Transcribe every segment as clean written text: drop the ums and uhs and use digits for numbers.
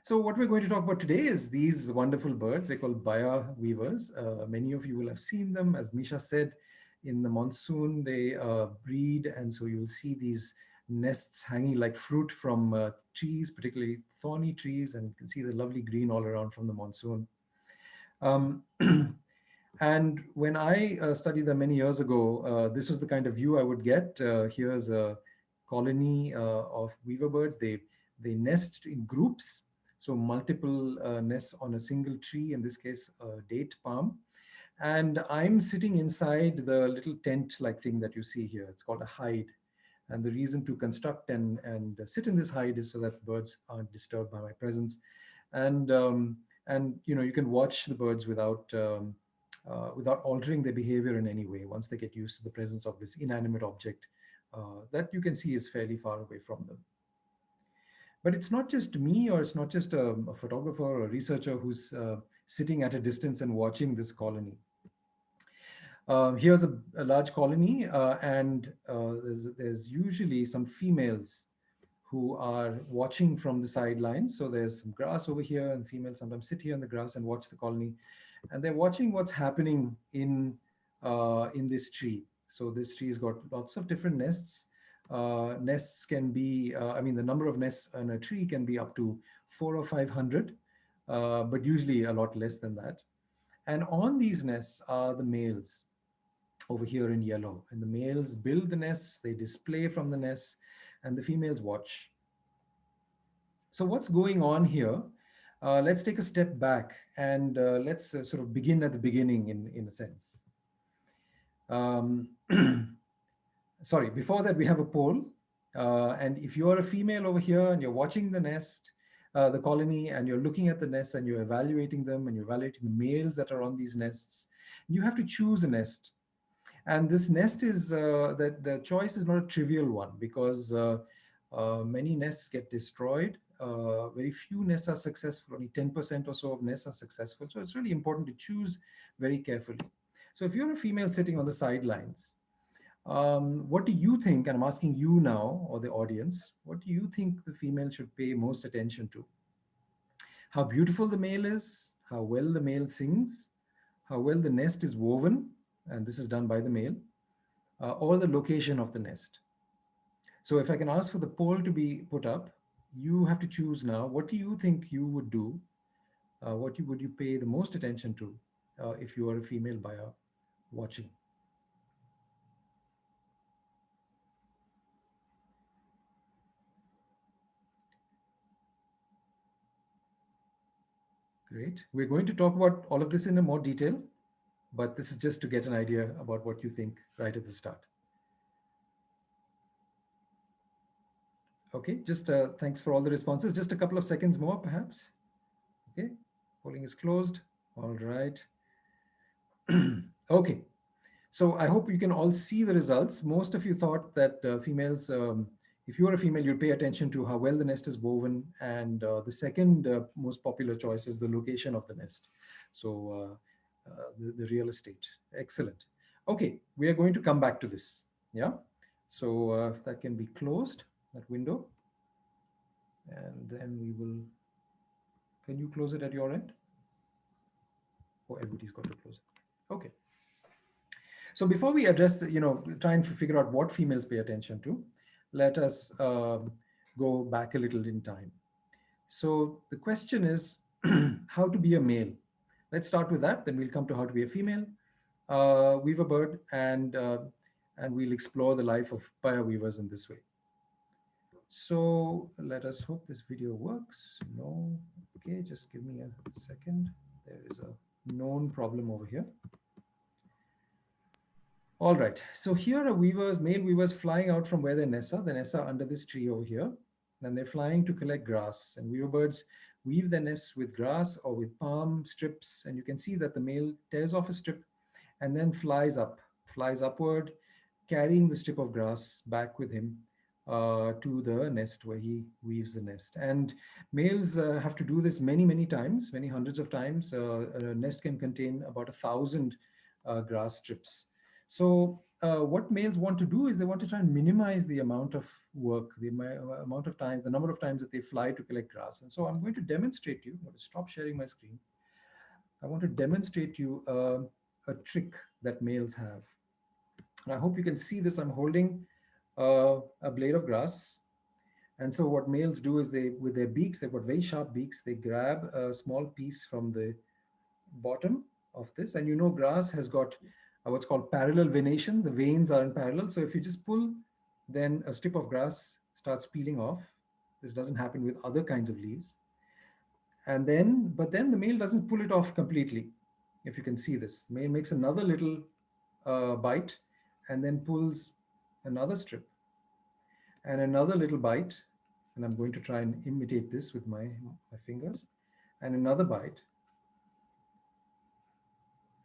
So what we're going to talk about today is these wonderful birds. They're called 𝗬𝗍 weavers. Many of you will have seen them. As Misha said, in the monsoon, they breed. And so you'll see these nests hanging like fruit from trees, particularly thorny trees. And you can see the lovely green all around from the monsoon. Um, and when I studied them many years ago, this was the kind of view I would get. Here's a colony of weaverbirds. They nest in groups, so multiple nests on a single tree, in this case, a date palm. And I'm sitting inside the little tent-like thing that you see here. It's called a hide. And the reason to construct and sit in this hide is so that birds aren't disturbed by my presence. And you can watch the birds without altering their behavior in any way once they get used to the presence of this inanimate object that you can see is fairly far away from them. But it's not just me, or it's not just a photographer or a researcher who's sitting at a distance and watching this colony. Here's a large colony, and there's usually some females who are watching from the sidelines. So there's some grass over here, and females sometimes sit here in the grass and watch the colony, and they're watching what's happening in this tree. So this tree has got lots of different nests. Nests can be, the number of nests on a tree can be up to 400 or 500, but usually a lot less than that. And on these nests are the males over here in yellow. And the males build the nests, they display from the nests, and the females watch. So what's going on here? Let's take a step back and let's sort of begin at the beginning in a sense. Sorry, before that we have a poll. And if you're a female over here and you're watching the nest, the colony, and you're looking at the nests and you're evaluating them and you're evaluating the males that are on these nests, you have to choose a nest. And this nest is, the choice is not a trivial one, because many nests get destroyed. Very few nests are successful. Only 10% or so of nests are successful. So it's really important to choose very carefully. So if you're a female sitting on the sidelines, what do you think, and I'm asking you now, or the audience, what do you think the female should pay most attention to? How beautiful the male is, how well the male sings, how well the nest is woven, and this is done by the male, or the location of the nest. So if I can ask for the poll to be put up, you have to choose now. What do you think you would do? What would you pay the most attention to if you are a female 𝗬𝗍 watching? Great. We're going to talk about all of this in more detail, but this is just to get an idea about what you think right at the start. Okay, just thanks for all the responses. Just a couple of seconds more, perhaps. Okay, polling is closed. All right. Okay, so I hope you can all see the results. Most of you thought that females, if you are a female, you'd pay attention to how well the nest is woven. And the second most popular choice is the location of the nest. So the real estate. Excellent. Okay, we are going to come back to this. Yeah. So if that can be closed, that window. And then we will, can you close it at your end? Oh, everybody's got to close it. Okay. So before we address, try and figure out what females pay attention to, let us go back a little in time. So the question is how to be a male. Let's start with that. Then we'll come to how to be a female weaverbird, and we'll explore the life of 𝗬𝗍 weavers in this way. So let us hope this video works. No. Okay, just give me a second. There is a known problem over here. All right, so here are weavers, male weavers, flying out from where their nests are. The nests are under this tree over here. And they're flying to collect grass. And weaverbirds weave their nests with grass or with palm strips. And you can see that the male tears off a strip and then flies upward, carrying the strip of grass back with him to the nest where he weaves the nest. And males have to do this many, many times, many hundreds of times. A nest can contain about 1,000 grass strips. So what males want to do is they want to try and minimize the amount of work, the amount of time, the number of times that they fly to collect grass. And so I'm going to demonstrate you. I'm going to stop sharing my screen. I want to demonstrate you a trick that males have. And I hope you can see this. I'm holding a blade of grass. And so what males do is they, with their beaks, they've got very sharp beaks, they grab a small piece from the bottom of this. And you know, grass has got what's called parallel venation. The veins are in parallel. So if you just pull, then a strip of grass starts peeling off. This doesn't happen with other kinds of leaves. And then, but then the male doesn't pull it off completely. If you can see this, male makes another little bite and then pulls another strip and another little bite. And I'm going to try and imitate this with my fingers, and another bite,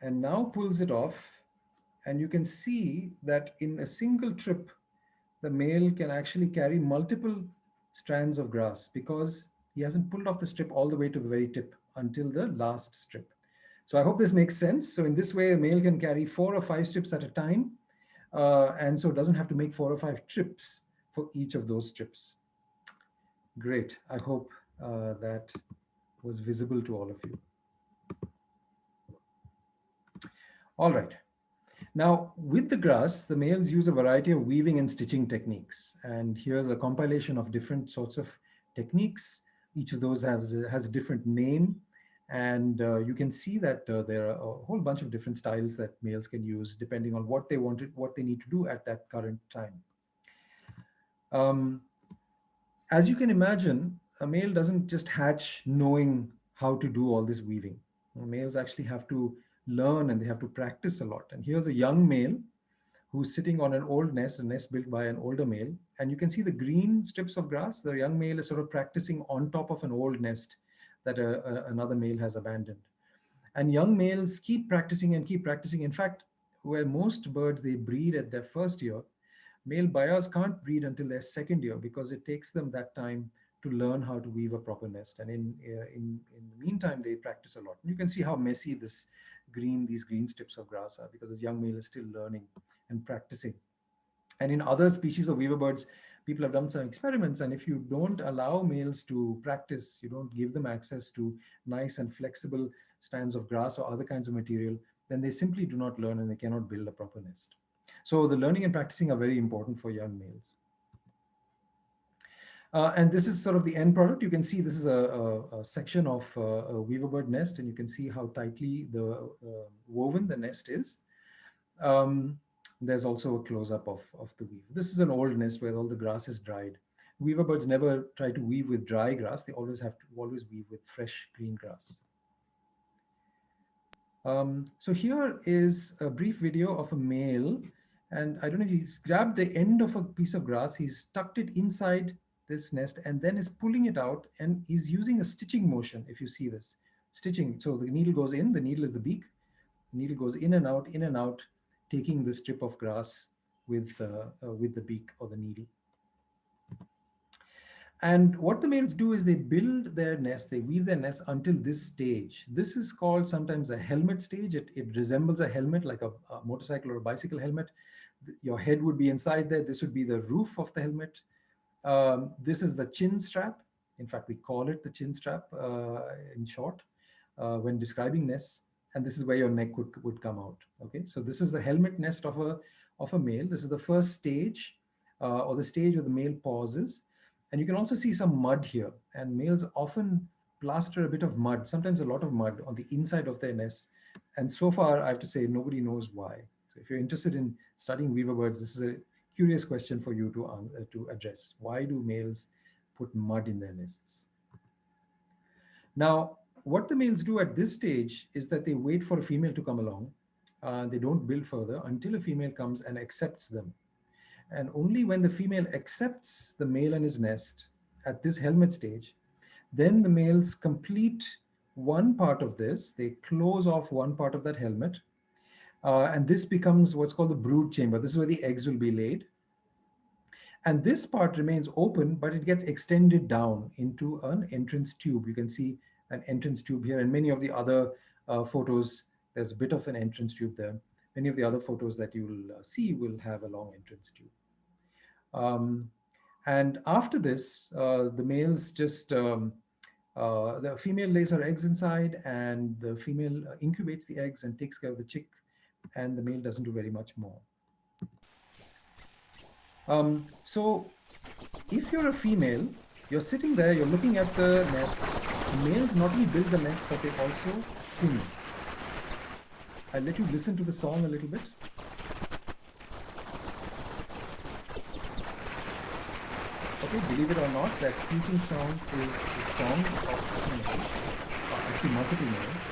and now pulls it off. And you can see that in a single trip, the male can actually carry multiple strands of grass because he hasn't pulled off the strip all the way to the very tip until the last strip. So I hope this makes sense. So in this way, a male can carry 4 or 5 strips at a time. And so doesn't have to make 4 or 5 trips for each of those strips. Great. I hope that was visible to all of you. All right. Now, with the grass, the males use a variety of weaving and stitching techniques. And here's a compilation of different sorts of techniques. Each of those has a different name. And you can see that there are a whole bunch of different styles that males can use depending on what they wanted, what they need to do at that current time. As you can imagine, a male doesn't just hatch knowing how to do all this weaving. Males actually have to learn and they have to practice a lot. And here's a young male who's sitting on an old nest, a nest built by an older male. And you can see the green strips of grass. The young male is sort of practicing on top of an old nest that another male has abandoned. And young males keep practicing and keep practicing. In fact, where most birds, they breed at their first year, male 𝗘𝗿𝗆s can't breed until their second year because it takes them that time to learn how to weave a proper nest. And in the meantime, they practice a lot. And you can see how messy these green strips of grass are because this young male is still learning and practicing. And in other species of weaverbirds, people have done some experiments. And if you don't allow males to practice, you don't give them access to nice and flexible strands of grass or other kinds of material, then they simply do not learn and they cannot build a proper nest. So the learning and practicing are very important for young males. And this is sort of the end product. You can see this is a section of a weaverbird nest, and you can see how tightly woven the nest is. There's also a close-up of the weave. This is an old nest where all the grass is dried. Weaverbirds never try to weave with dry grass. They always weave with fresh green grass. So here is a brief video of a male. And I don't know if he's grabbed the end of a piece of grass, he's tucked it inside this nest and then is pulling it out, and he's using a stitching motion. If you see this stitching, so the needle goes in, the needle is the beak, the needle goes in and out, taking the strip of grass with the beak or the needle. And what the males do is they build their nest, they weave their nest until this stage. This is called sometimes a helmet stage. It resembles a helmet, like a motorcycle or a bicycle helmet. Your head would be inside there. This would be the roof of the helmet. This is the chin strap. In fact, we call it the chin strap in short when describing nests. And this is where your neck would come out. Okay, so this is the helmet nest of a male. This is the first stage, or the stage where the male pauses. And you can also see some mud here. And males often plaster a bit of mud, sometimes a lot of mud, on the inside of their nests. And so far, I have to say, nobody knows why. So if you're interested in studying weaverbirds, this is a curious question for you to address. Why do males put mud in their nests? Now, what the males do at this stage is that they wait for a female to come along. They don't build further until a female comes and accepts them. And only when the female accepts the male and his nest at this helmet stage, then the males complete one part of this. They close off one part of that helmet. And this becomes what's called the brood chamber. This is where the eggs will be laid. And this part remains open, but it gets extended down into an entrance tube. You can see an entrance tube here. And many of the other photos, there's a bit of an entrance tube there. Many of the other photos that you will see will have a long entrance tube. And after this, the males just, the female lays her eggs inside, and the female incubates the eggs and takes care of the chick, and the male doesn't do very much more. So if you're a female, you're sitting there, you're looking at the nest. Males not only build the nest, but they also sing. I'll let you listen to the song a little bit. Okay, believe it or not, that screeching sound is the song of female, actually multiple males.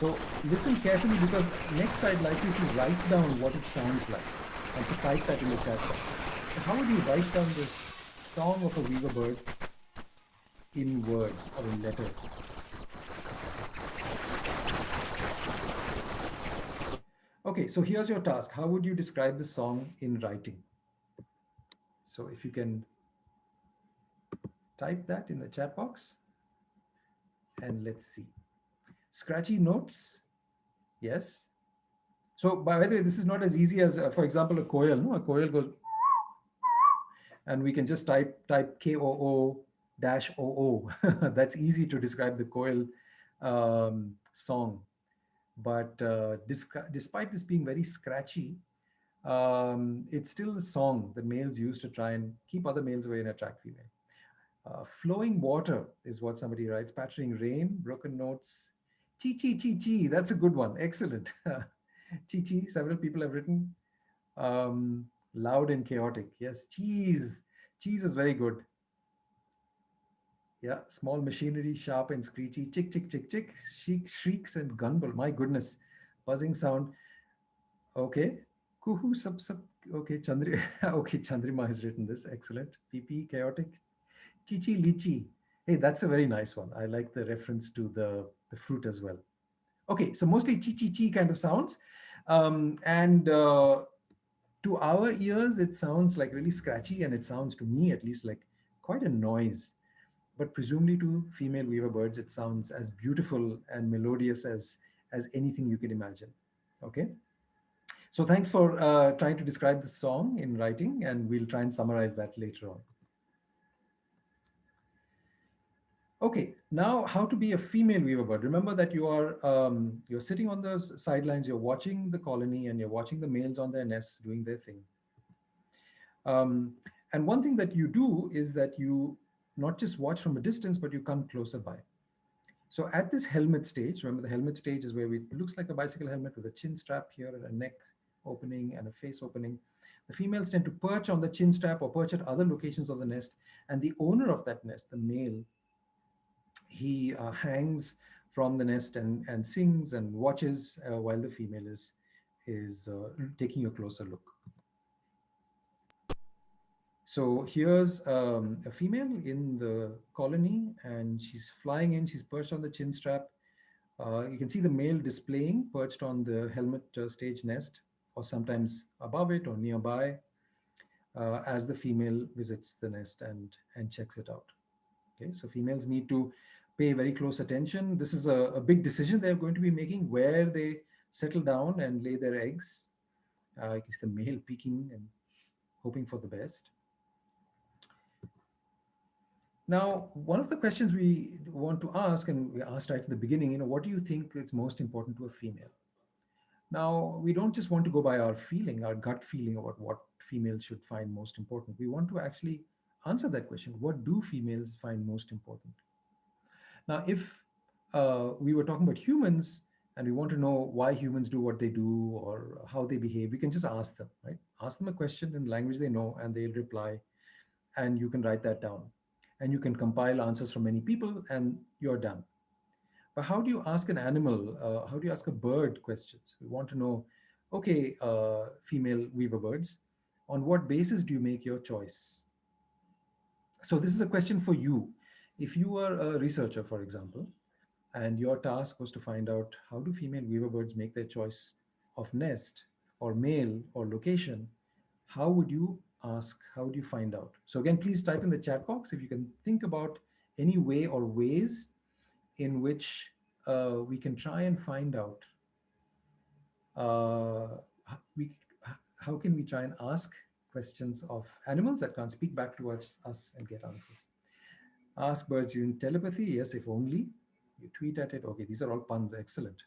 So listen carefully, because next I'd like you to write down what it sounds like and to type that in the chat box. So how would you write down the song of a weaver bird in words or in letters? Okay, so here's your task. How would you describe the song in writing? So if you can type that in the chat box, and let's see. Scratchy notes, yes. So by the way, this is not as easy as, for example, a koel. No? A koel goes, and we can just type 𝗘𝗿𝗆𝗆. That's easy to describe the koel song. But despite this being very scratchy, it's still a song that males use to try and keep other males away and attract female. Flowing water is what somebody writes. Pattering rain, broken notes. Chi chi chi chi, that's a good one. Excellent. Chi chi, several people have written. Loud and chaotic. Yes, cheese. Cheese is very good. Yeah, small machinery, sharp and screechy. Chick, chick, chick, chick. Shrieks and gunble. My goodness. Buzzing sound. Okay. Kuhu, sub, sub. Okay, Chandri. Okay, Chandrima has written this. Excellent. PP, chaotic. Chichi, lichi. Hey, that's a very nice one. I like the reference to the fruit as well. Okay, so mostly chi, chi, chi kind of sounds. To our ears, it sounds like really scratchy, and it sounds, to me at least, like quite a noise. But presumably to female weaver birds, it sounds as beautiful and melodious as anything you can imagine. Okay. So thanks for trying to describe the song in writing, and we'll try and summarize that later on. Okay, now how to be a female weaver bird. Remember that you are you're sitting on the sidelines, you're watching the colony, and you're watching the males on their nests doing their thing. And one thing that you do is that you not just watch from a distance, but you come closer by. So at this helmet stage, remember the helmet stage is where it looks like a bicycle helmet with a chin strap here and a neck opening and a face opening. The females tend to perch on the chin strap or perch at other locations of the nest. And the owner of that nest, the male, he hangs from the nest and sings and watches while the female is taking a closer look. So here's a female in the colony, and she's flying in. She's perched on the chin strap. You can see the male displaying, perched on the helmet stage nest, or sometimes above it or nearby, as the female visits the nest and checks it out. Okay, so females need to pay very close attention. This is a big decision they're going to be making, where they settle down and lay their eggs. I guess the male peeking and hoping for the best. Now, one of the questions we want to ask, and we asked right at the beginning, what do you think is most important to a female? Now, we don't just want to go by our feeling, our gut feeling about what females should find most important. We want to actually answer that question. What do females find most important? Now, if we were talking about humans and we want to know why humans do what they do or how they behave, we can just ask them, right? Ask them a question in language they know and they'll reply, and you can write that down. And you can compile answers from many people and you're done. But how do you ask an animal, how do you ask a bird questions? We want to know, okay, female weaver birds, on what basis do you make your choice? So this is a question for you. If you were a researcher, for example, and your task was to find out how do female weaver birds make their choice of nest or male or location, how would you ask, how do you find out? So again, please type in the chat box if you can think about any way or ways in which we can try and find out uh, we, how can we try and ask questions of animals that can't speak back to us and get answers? Ask birds using telepathy. Yes, if only. You tweet at it. Okay, these are all puns. Excellent.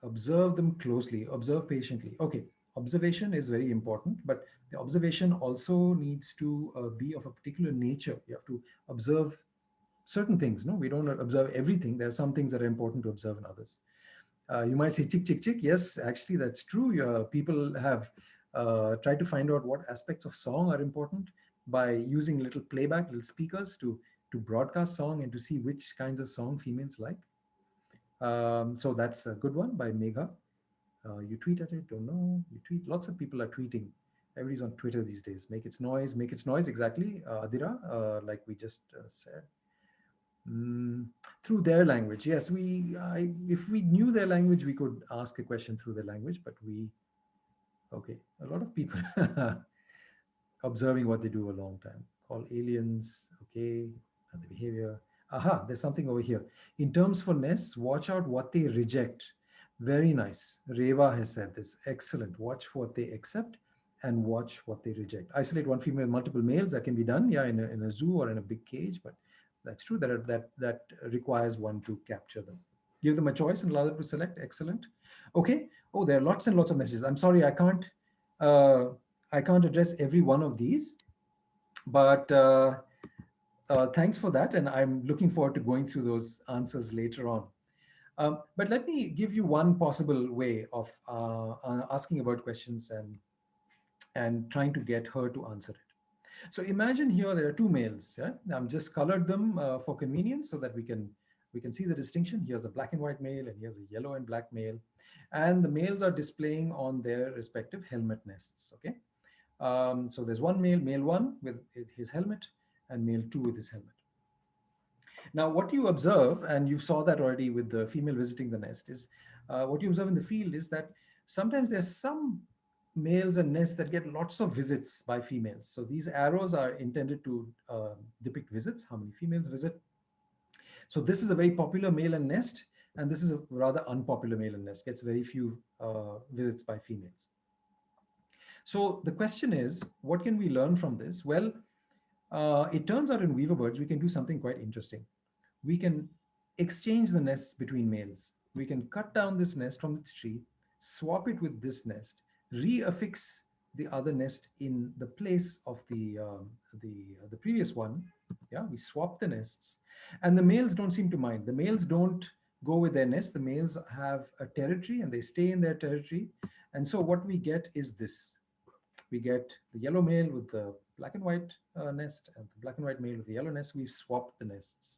Observe them closely. Observe patiently. Okay, observation is very important, but the observation also needs to be of a particular nature. You have to observe certain things. No, we don't observe everything. There are some things that are important to observe in others. You might say chick, chick, chick. Yes, actually, that's true. People have tried to find out what aspects of song are important by using little playback, little speakers to broadcast song and to see which kinds of song females like. So that's a good one by Megha. You tweet at it, don't know. You tweet. Lots of people are tweeting. Everybody's on Twitter these days. Make its noise, make its noise. Exactly, Adira, like we just said. Through their language, yes. If we knew their language, we could ask a question through their language. But okay, a lot of people observing what they do a long time. Call aliens, okay, and the behavior. Aha, there's something over here. In terms for nests, watch out what they reject. Very nice. Reva has said this. Excellent. Watch what they accept and watch what they reject. Isolate one female, multiple males. That can be done, yeah, in a zoo or in a big cage. But that's true. That requires one to capture them. Give them a choice and allow them to select. Excellent. Okay. Oh, there are lots and lots of messages. I'm sorry, I can't address every one of these, but thanks for that. And I'm looking forward to going through those answers later on. But let me give you one possible way of asking about questions and trying to get her to answer it. So imagine here there are two males. Yeah? I'm just colored them for convenience so that we can see the distinction. Here's a black and white male and here's a yellow and black male. And the males are displaying on their respective helmet nests. Okay. So there's one male, male one with his helmet, and male two with his helmet. Now, what you observe, and you saw that already with the female visiting the nest, is what you observe in the field is that sometimes there's some males and nests that get lots of visits by females. So these arrows are intended to depict visits, how many females visit. So this is a very popular male and nest, and this is a rather unpopular male and nest, gets very few visits by females. So the question is, what can we learn from this? Well, it turns out in Weaverbirds, we can do something quite interesting. We can exchange the nests between males. We can cut down this nest from its tree, swap it with this nest, reaffix the other nest in the place of the previous one. Yeah, we swap the nests, and the males don't seem to mind. The males don't go with their nest. The males have a territory and they stay in their territory. And so what we get is this. We get the yellow male with the black and white nest and the black and white male with the yellow nest. We've swapped the nests.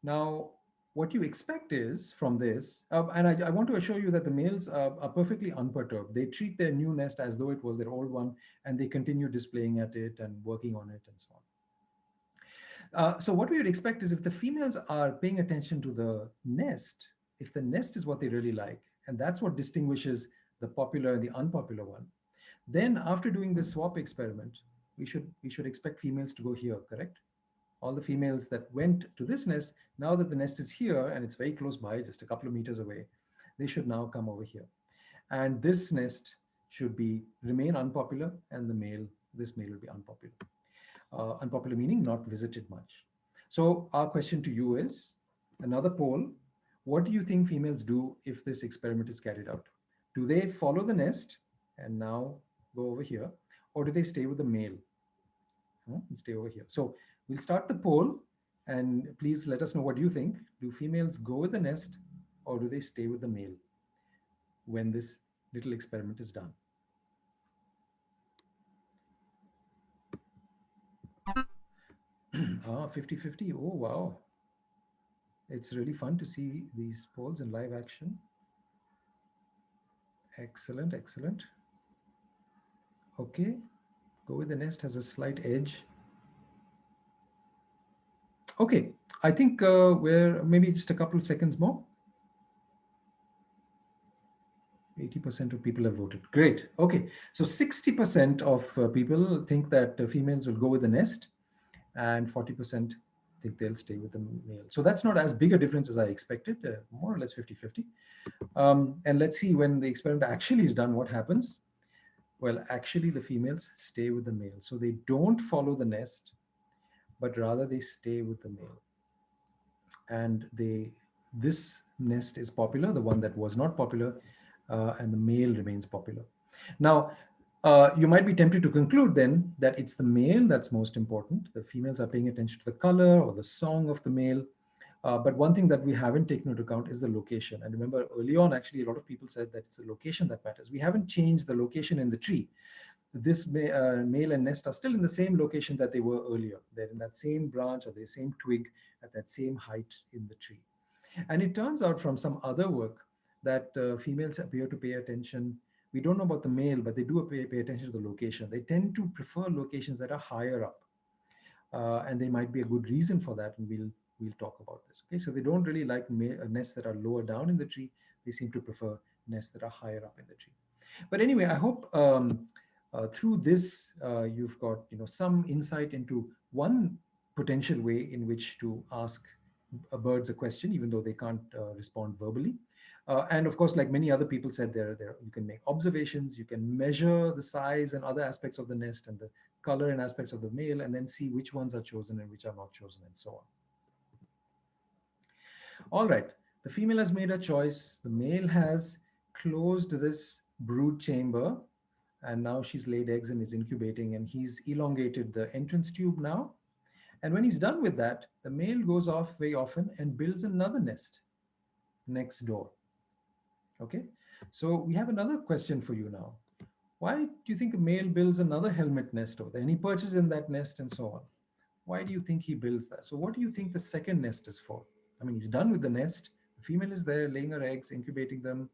Now, what you expect is from this, and I want to assure you that the males are perfectly unperturbed. They treat their new nest as though it was their old one, and they continue displaying at it and working on it and so on. So what we would expect is if the females are paying attention to the nest, if the nest is what they really like, and that's what distinguishes the popular and the unpopular one, then after doing this swap experiment, we should expect females to go here, correct? All the females that went to this nest, now that the nest is here and it's very close by, just a couple of meters away, they should now come over here. And this nest should remain unpopular, and this male will be unpopular. Unpopular meaning not visited much. So our question to you is, another poll, what do you think females do if this experiment is carried out? Do they follow the nest and now go over here, or do they stay with the male and stay over here? So we'll start the poll, and please let us know what you think. Do females go with the nest, or do they stay with the male when this little experiment is done? Ah, 50-50. Oh, wow. It's really fun to see these polls in live action. Excellent, excellent. Okay, go with the nest has a slight edge. Okay, I think we're maybe just a couple of seconds more. 80% of people have voted. Great. Okay, so 60% of people think that females will go with the nest, and 40% think they'll stay with the male. So that's not as big a difference as I expected, more or less 50-50. And let's see when the experiment actually is done, what happens. Well, actually the females stay with the male. So they don't follow the nest, but rather they stay with the male. And this nest is popular, the one that was not popular, and the male remains popular. Now, you might be tempted to conclude then that it's the male that's most important. The females are paying attention to the color or the song of the male. But one thing that we haven't taken into account is the location. And remember, early on, actually, a lot of people said that it's the location that matters. We haven't changed the location in the tree. This male and nest are still in the same location that they were earlier. They're in that same branch or the same twig at that same height in the tree. And it turns out from some other work that females appear to pay attention. We don't know about the male, but they do pay attention to the location. They tend to prefer locations that are higher up. And there might be a good reason for that, and we'll talk about this. Okay, so they don't really like nests that are lower down in the tree. They seem to prefer nests that are higher up in the tree. But anyway, I hope through this you've got some insight into one potential way in which to ask birds a question, even though they can't respond verbally. And of course, like many other people said, there you can make observations, you can measure the size and other aspects of the nest and the color and aspects of the male, and then see which ones are chosen and which are not chosen, and so on. All right, the female has made a choice. The male has closed this brood chamber, and now she's laid eggs and is incubating, and he's elongated the entrance tube now. And when he's done with that, the male goes off very often and builds another nest next door. Okay, so we have another question for you now. Why do you think a male builds another helmet nest over there? And he perches in that nest and so on. Why do you think he builds that? So what do you think the second nest is for? I mean, he's done with the nest. The female is there laying her eggs, incubating them.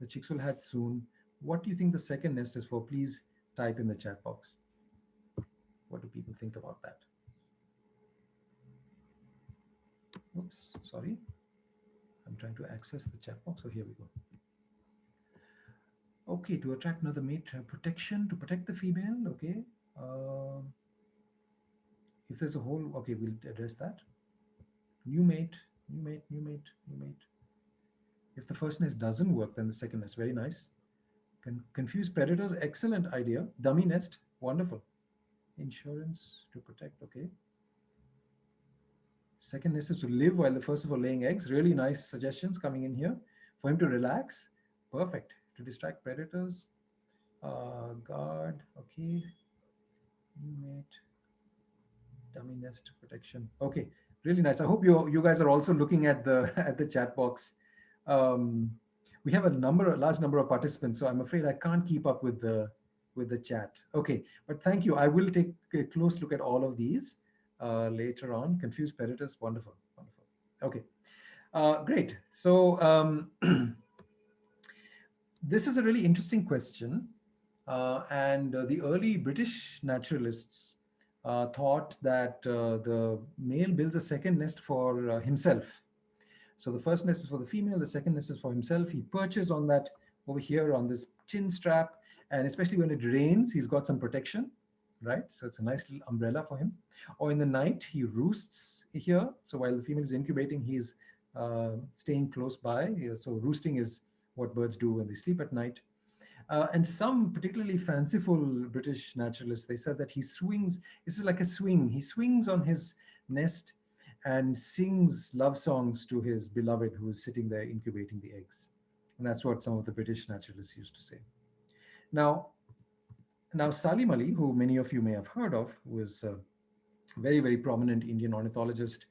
The chicks will hatch soon. What do you think the second nest is for? Please type in the chat box. What do people think about that? Oops, sorry. I'm trying to access the chat box. So here we go. Okay, to attract another mate, protection, to protect the female. Okay. If there's a hole, okay, we'll address that. New mate, new mate, new mate, new mate. If the first nest doesn't work, then the second nest, very nice. Confuse predators, excellent idea. Dummy nest, wonderful. Insurance to protect, okay. Second nest is to live while the first is for laying eggs. Really nice suggestions coming in here. For him to relax, perfect. To distract predators, guard, okay. New mate, dummy nest, protection. Okay, really nice. I hope you guys are also looking at the chat box. We have a large number of participants, so I'm afraid I can't keep up with the chat. Okay, but thank you. I will take a close look at all of these later on. Confused predators, wonderful, wonderful. Okay, great. So this is a really interesting question, and the early British naturalists thought that the male builds a second nest for himself. So the first nest is for the female, the second nest is for himself. He perches on that over here on this chin strap, and especially when it rains, he's got some protection, right? So it's a nice little umbrella for him. Or in the night, he roosts here. So while the female is incubating, he's staying close by. So roosting is what birds do when they sleep at night. And some particularly fanciful British naturalists, they said that he swings, this is like a swing. He swings on his nest and sings love songs to his beloved who is sitting there incubating the eggs. And that's what some of the British naturalists used to say. Now Salim Ali, who many of you may have heard of, was a very, very prominent Indian ornithologist.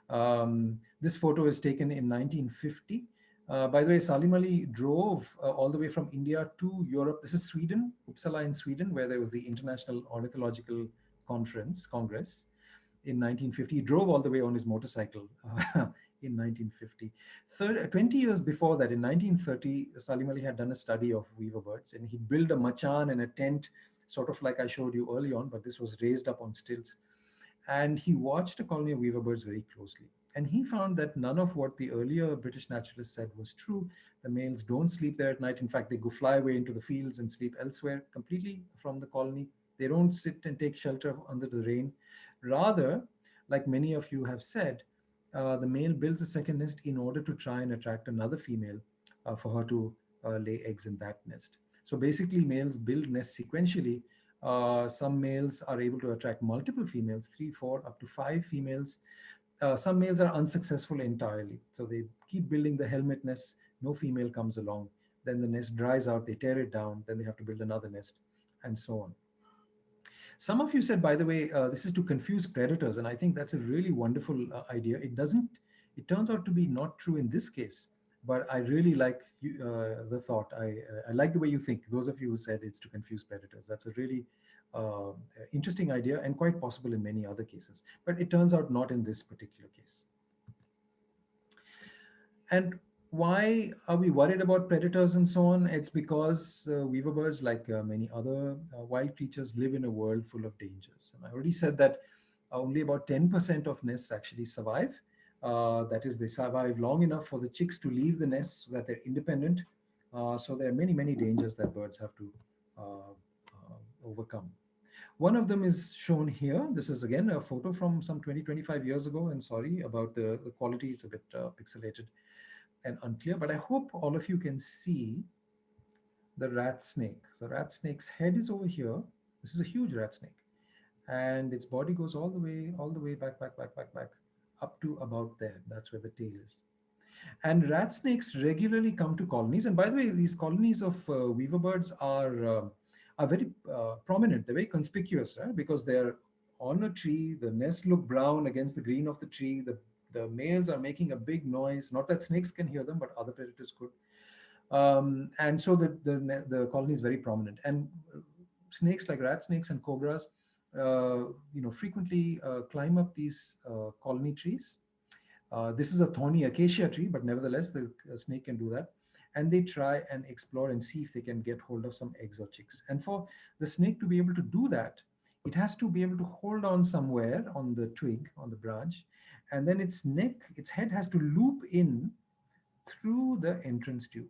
This photo is taken in 1950. By the way, Salim Ali drove all the way from India to Europe. This is Sweden, Uppsala in Sweden, where there was the International Ornithological Congress in 1950. He drove all the way on his motorcycle in 1950. 20 years before that, in 1930, Salim Ali had done a study of weaverbirds, and he built a machan and a tent, sort of like I showed you early on, but this was raised up on stilts. And he watched a colony of weaverbirds very closely. And he found that none of what the earlier British naturalists said was true. The males don't sleep there at night. In fact, they go fly away into the fields and sleep elsewhere completely from the colony. They don't sit and take shelter under the rain. Rather, like many of you have said, the male builds a second nest in order to try and attract another female for her to lay eggs in that nest. So basically, males build nests sequentially. Some males are able to attract multiple females, three, four, up to five females. Some males are unsuccessful entirely. So they keep building the helmet nests, no female comes along. Then the nest dries out, they tear it down, then they have to build another nest, and so on. Some of you said, by the way, this is to confuse predators, and I think that's a really wonderful idea. It turns out to be not true in this case, but I really like the thought. I like the way you think. Those of you who said it's to confuse predators, that's a really uh, interesting idea and quite possible in many other cases. But it turns out not in this particular case. And why are we worried about predators and so on? It's because weaverbirds, like many other wild creatures, live in a world full of dangers. And I already said that only about 10% of nests actually survive. That is, they survive long enough for the chicks to leave the nest so that they're independent. So there are many, many dangers that birds have to overcome. One of them is shown here. This is again a photo from some 20, 25 years ago. And sorry about the quality, it's a bit pixelated and unclear, but I hope all of you can see the rat snake. So rat snake's head is over here. This is a huge rat snake. And its body goes all the way back, up to about there. That's where the tail is. And rat snakes regularly come to colonies. And by the way, these colonies of weaverbirds are very prominent. They're very conspicuous, right? Because they're on a tree. The nests look brown against the green of the tree. The males are making a big noise. Not that snakes can hear them, but other predators could. And so the colony is very prominent. And snakes like rat snakes and cobras, frequently climb up these colony trees. This is a thorny acacia tree, but nevertheless, the snake can do that. And they try and explore and see if they can get hold of some eggs or chicks. And for the snake to be able to do that, it has to be able to hold on somewhere on the twig, on the branch, and then its head has to loop in through the entrance tube.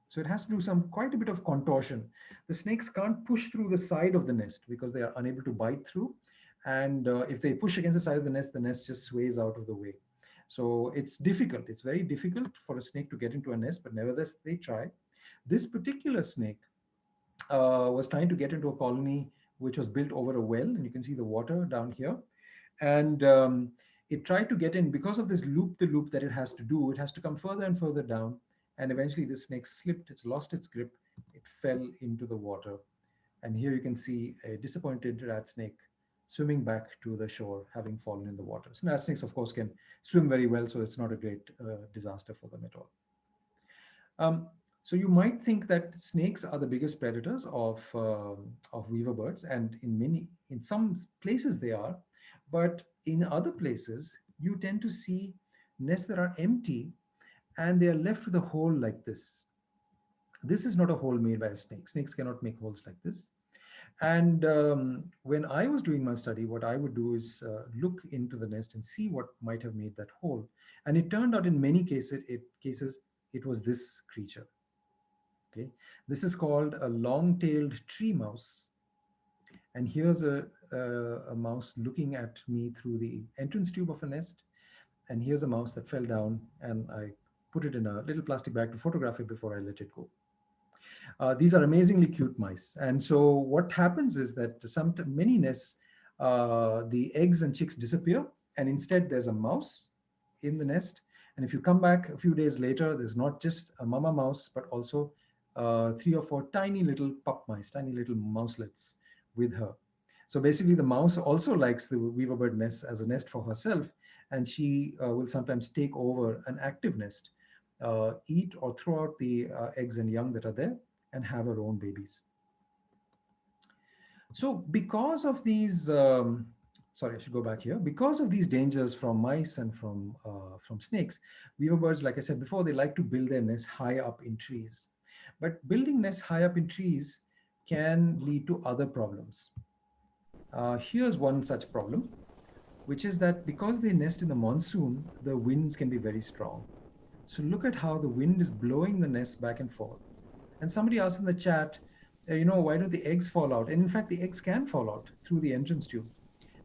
So it has to do quite a bit of contortion. The snakes can't push through the side of the nest because they are unable to bite through. And if they push against the side of the nest just sways out of the way. So it's difficult. It's very difficult for a snake to get into a nest, but nevertheless, they try. This particular snake was trying to get into a colony which was built over a well, and you can see the water down here. And it tried to get in because of this loop that it has to do. It has to come further and further down. And eventually this snake slipped, it's lost its grip, it fell into the water. And here you can see a disappointed rat snake swimming back to the shore, having fallen in the water. So rat snakes, of course, can swim very well, so it's not a great disaster for them at all. So you might think that snakes are the biggest predators of weaverbirds, and in some places they are, but in other places you tend to see nests that are empty and they are left with a hole like this. This is not a hole made by a snake. Snakes cannot make holes like this. And when I was doing my study, what I would do is look into the nest and see what might have made that hole. And it turned out in many cases, it was this creature. Okay, this is called a long-tailed tree mouse. And here's a mouse looking at me through the entrance tube of a nest. And here's a mouse that fell down, and I put it in a little plastic bag to photograph it before I let it go. These are amazingly cute mice. And so what happens is that many nests, the eggs and chicks disappear, and instead there's a mouse in the nest. And if you come back a few days later, there's not just a mama mouse, but also 3 or 4 tiny little pup mice, tiny little mouselets with her. So basically the mouse also likes the weaverbird nest as a nest for herself, and she will sometimes take over an active nest, eat or throw out the eggs and young that are there, and have her own babies. So because of these, sorry, I should go back here. Because of these dangers from mice and from snakes, weaverbirds, like I said before, they like to build their nests high up in trees. But building nests high up in trees can lead to other problems. Here's one such problem, which is that because they nest in the monsoon, the winds can be very strong. So look at how the wind is blowing the nest back and forth. And somebody asked in the chat, why don't the eggs fall out? And in fact, the eggs can fall out through the entrance tube.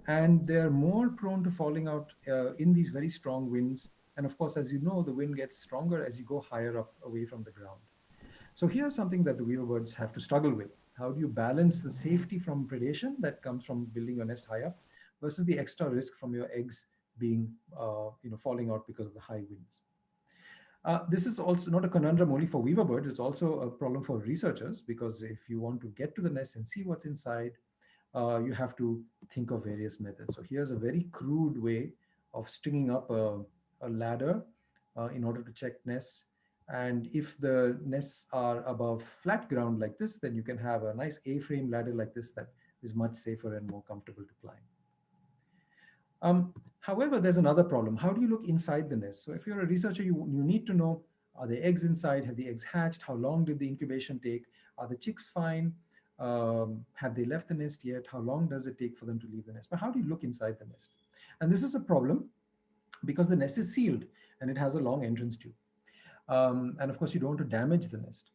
And they're more prone to falling out in these very strong winds. And of course, as you know, the wind gets stronger as you go higher up away from the ground. So here's something that the weaverbirds have to struggle with. How do you balance the safety from predation that comes from building your nest high up versus the extra risk from your eggs being, falling out because of the high winds? This is also not a conundrum only for weaverbirds. It's also a problem for researchers, because if you want to get to the nest and see what's inside, you have to think of various methods. So here's a very crude way of stringing up a ladder in order to check nests. And if the nests are above flat ground like this, then you can have a nice A-frame ladder like this that is much safer and more comfortable to climb. However, there's another problem. How do you look inside the nest? So if you're a researcher, you need to know, are there eggs inside? Have the eggs hatched? How long did the incubation take? Are the chicks fine? Have they left the nest yet? How long does it take for them to leave the nest? But how do you look inside the nest? And this is a problem because the nest is sealed and it has a long entrance tube. And of course, you don't want to damage the nest.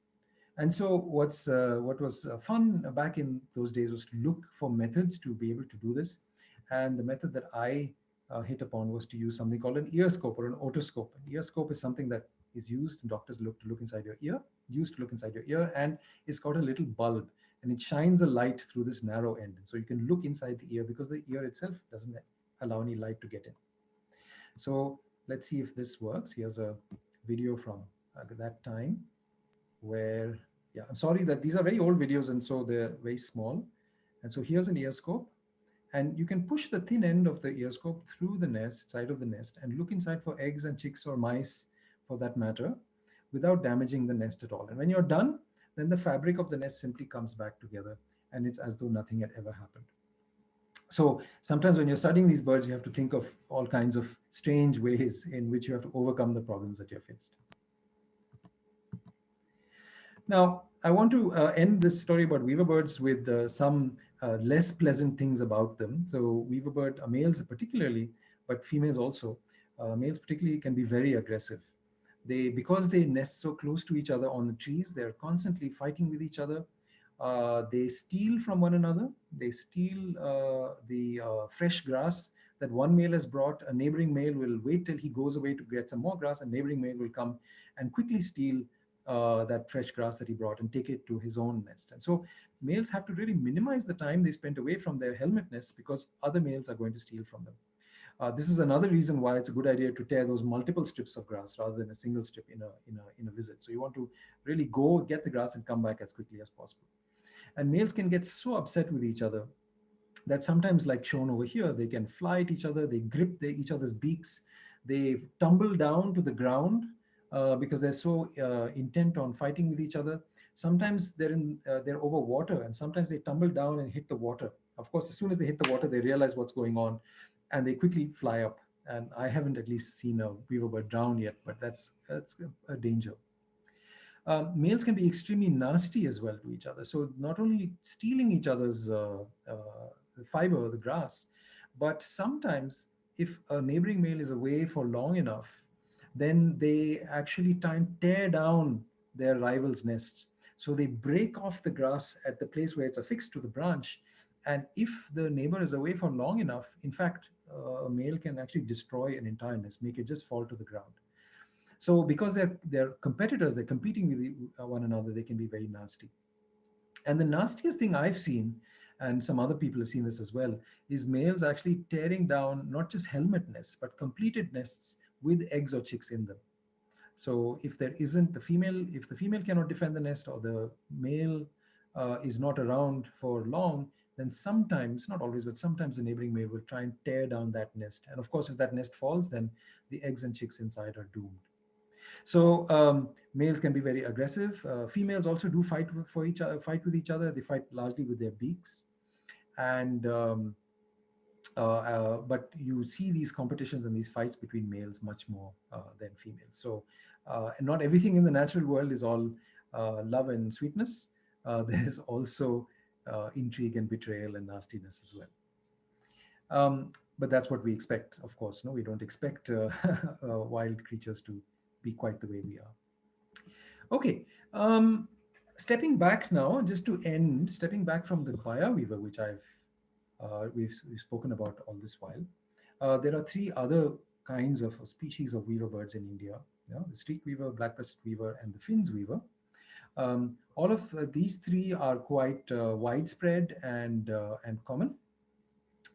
And so what was fun back in those days was to look for methods to be able to do this. And the method that I hit upon was to use something called an ear scope or an otoscope. An ear scope is something that is used, and doctors look inside your ear, and it's got a little bulb, and it shines a light through this narrow end. And so you can look inside the ear because the ear itself doesn't allow any light to get in. So let's see if this works. Here's a video from that time where, yeah, I'm sorry that these are very old videos and so they're very small. And so here's an ear scope, and you can push the thin end of the ear scope through the side of the nest, and look inside for eggs and chicks or mice for that matter, without damaging the nest at all. And when you're done, then the fabric of the nest simply comes back together, and it's as though nothing had ever happened. So sometimes when you're studying these birds, you have to think of all kinds of strange ways in which you have to overcome the problems that you're faced. Now, I want to end this story about weaverbirds with some less pleasant things about them. So weaverbird males particularly, but females also, males particularly can be very aggressive. Because they nest so close to each other on the trees, they're constantly fighting with each other. They steal from one another. They steal the fresh grass that one male has brought. A neighboring male will wait till he goes away to get some more grass. A neighboring male will come and quickly steal that fresh grass that he brought and take it to his own nest. And so males have to really minimize the time they spend away from their helmet nests because other males are going to steal from them. This is another reason why it's a good idea to tear those multiple strips of grass rather than a single strip in a visit. So you want to really go get the grass and come back as quickly as possible. And males can get so upset with each other that sometimes, like shown over here, they can fly at each other, they grip each other's beaks, they tumble down to the ground because they're so intent on fighting with each other. Sometimes they're over water, and sometimes they tumble down and hit the water. Of course, as soon as they hit the water, they realize what's going on, and they quickly fly up. And I haven't at least seen a weaverbird drown yet, but that's a danger. Males can be extremely nasty as well to each other. So not only stealing each other's fiber, the grass, but sometimes if a neighboring male is away for long enough, then they actually try and tear down their rival's nest. So they break off the grass at the place where it's affixed to the branch. And if the neighbor is away for long enough, in fact, a male can actually destroy an entire nest, make it just fall to the ground. So because they're competitors, they're competing with one another, they can be very nasty. And the nastiest thing I've seen, and some other people have seen this as well, is males actually tearing down not just helmet nests, but completed nests with eggs or chicks in them. So if the female cannot defend the nest, or the male is not around for long, then sometimes, not always, but sometimes the neighboring male will try and tear down that nest. And of course, if that nest falls, then the eggs and chicks inside are doomed. So males can be very aggressive. Females also do fight with each other. They fight largely with their beaks, and but you see these competitions and these fights between males much more than females. So not everything in the natural world is all love and sweetness. There's also intrigue and betrayal and nastiness as well. But that's what we expect, of course. No, we don't expect wild creatures to be quite the way we are. Okay, stepping back now, just to end, stepping back from the Baya weaver, which I've we've spoken about all this while. There are three other kinds of species of weaver birds in India. The streak weaver, black-breasted weaver, and the Finn's weaver. All of these three are quite widespread and common.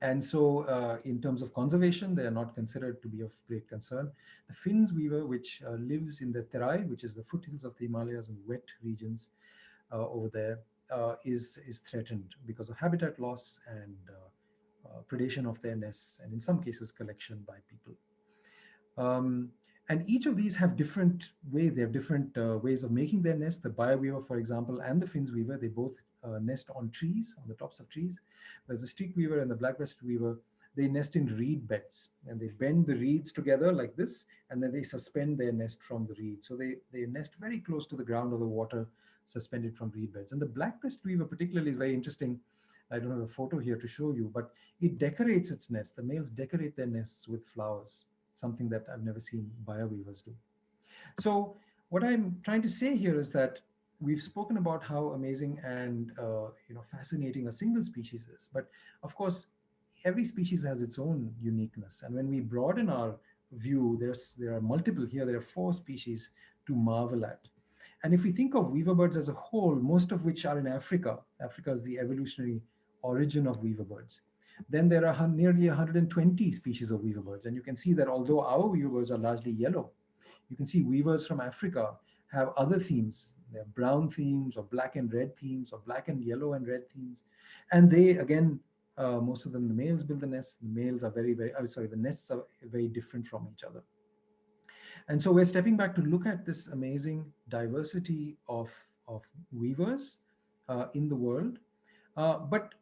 And so, in terms of conservation, they are not considered to be of great concern. The Finn's weaver, which lives in the Terai, which is the foothills of the Himalayas and wet regions over there, is threatened because of habitat loss and predation of their nests, and in some cases, collection by people. And each of these have different ways. They have different ways of making their nest. The Baya weaver, for example, and the Finn's weaver, they both nest on trees, on the tops of trees. Whereas the streak weaver and the black-breasted weaver, they nest in reed beds, and they bend the reeds together like this, and then they suspend their nest from the reed. So they nest very close to the ground or the water, suspended from reed beds. And the black-breasted weaver particularly is very interesting. I don't have a photo here to show you, but it decorates its nest. The males decorate their nests with flowers, something that I've never seen Baya weavers do. So what I'm trying to say here is that we've spoken about how amazing and fascinating a single species is, but of course, every species has its own uniqueness. And when we broaden our view, there are multiple here. There are 4 species to marvel at. And if we think of weaver birds as a whole, most of which are in Africa, Africa is the evolutionary origin of weaver birds, then there are nearly 120 species of weaver birds. And you can see that although our weaver birds are largely yellow, you can see weavers from Africa have other themes. They have brown themes or black and red themes or black and yellow and red themes. And they, again, most of them, the males build the nests. The males are the nests are very different from each other. And so we're stepping back to look at this amazing diversity of weavers in the world. But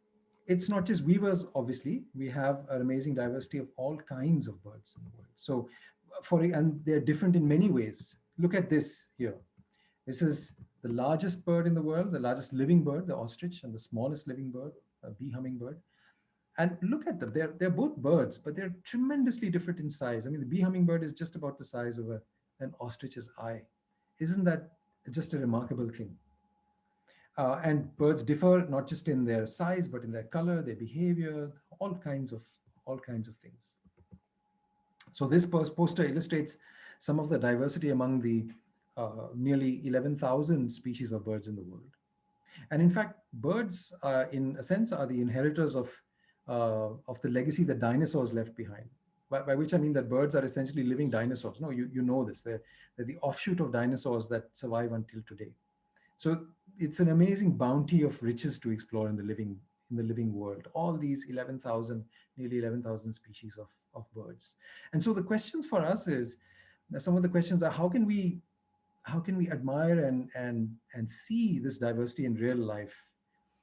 it's not just weavers, obviously. We have an amazing diversity of all kinds of birds in the world. So, and they're different in many ways. Look at this here. This is the largest bird in the world, the largest living bird, the ostrich, and the smallest living bird, a bee hummingbird. And look at them. They're both birds, but they're tremendously different in size. I mean, the bee hummingbird is just about the size of an ostrich's eye. Isn't that just a remarkable thing? And birds differ not just in their size, but in their color, their behavior, all kinds of things. So this poster illustrates some of the diversity among the nearly 11,000 species of birds in the world. And in fact, birds, in a sense, are the inheritors of the legacy that dinosaurs left behind. By which I mean that birds are essentially living dinosaurs. No, you know this. They're the offshoot of dinosaurs that survive until today. So it's an amazing bounty of riches to explore in the living world. All these nearly 11,000 species of birds. And so the questions for us is, some of the questions are, how can we admire and see this diversity in real life,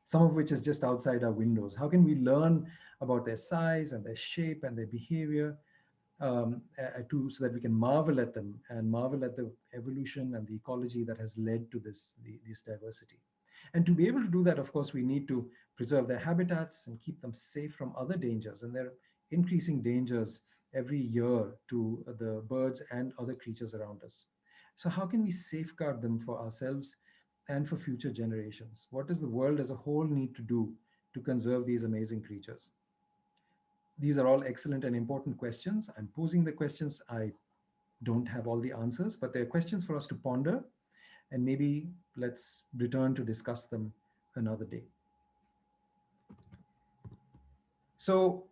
some of which is just outside our windows? How can we learn about their size and their shape and their behavior, so that we can marvel at them and marvel at the evolution and the ecology that has led to this diversity. And to be able to do that, of course, we need to preserve their habitats and keep them safe from other dangers. And there are increasing dangers every year to the birds and other creatures around us. So how can we safeguard them for ourselves and for future generations? What does the world as a whole need to do to conserve these amazing creatures? These are all excellent and important questions. I'm posing the questions. I don't have all the answers, but they're questions for us to ponder, and maybe let's return to discuss them another day. So,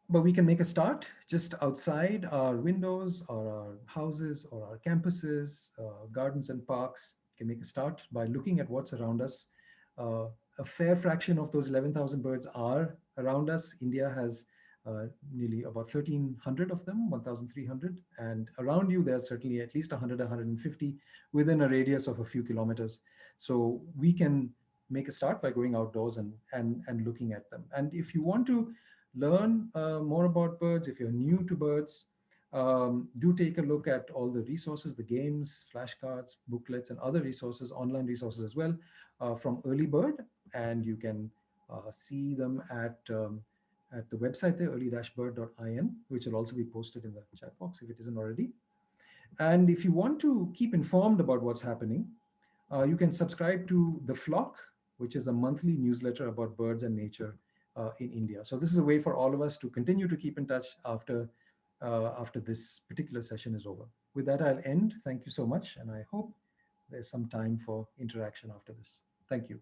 but we can make a start just outside our windows or our houses or our campuses, gardens and parks. We can make a start by looking at what's around us. A fair fraction of those 11,000 birds are around us. India has nearly about 1,300 of them, 1,300. And around you, there's certainly at least 100, 150 within a radius of a few kilometers. So we can make a start by going outdoors and looking at them. And if you want to learn more about birds, if you're new to birds, do take a look at all the resources, the games, flashcards, booklets, and other resources, online resources as well, from Earlybird. And you can see them at the website there, early-bird.in, which will also be posted in the chat box if it isn't already. And if you want to keep informed about what's happening, you can subscribe to The Flock, which is a monthly newsletter about birds and nature in India. So this is a way for all of us to continue to keep in touch after this particular session is over. With that, I'll end. Thank you so much, and I hope there's some time for interaction after this. Thank you.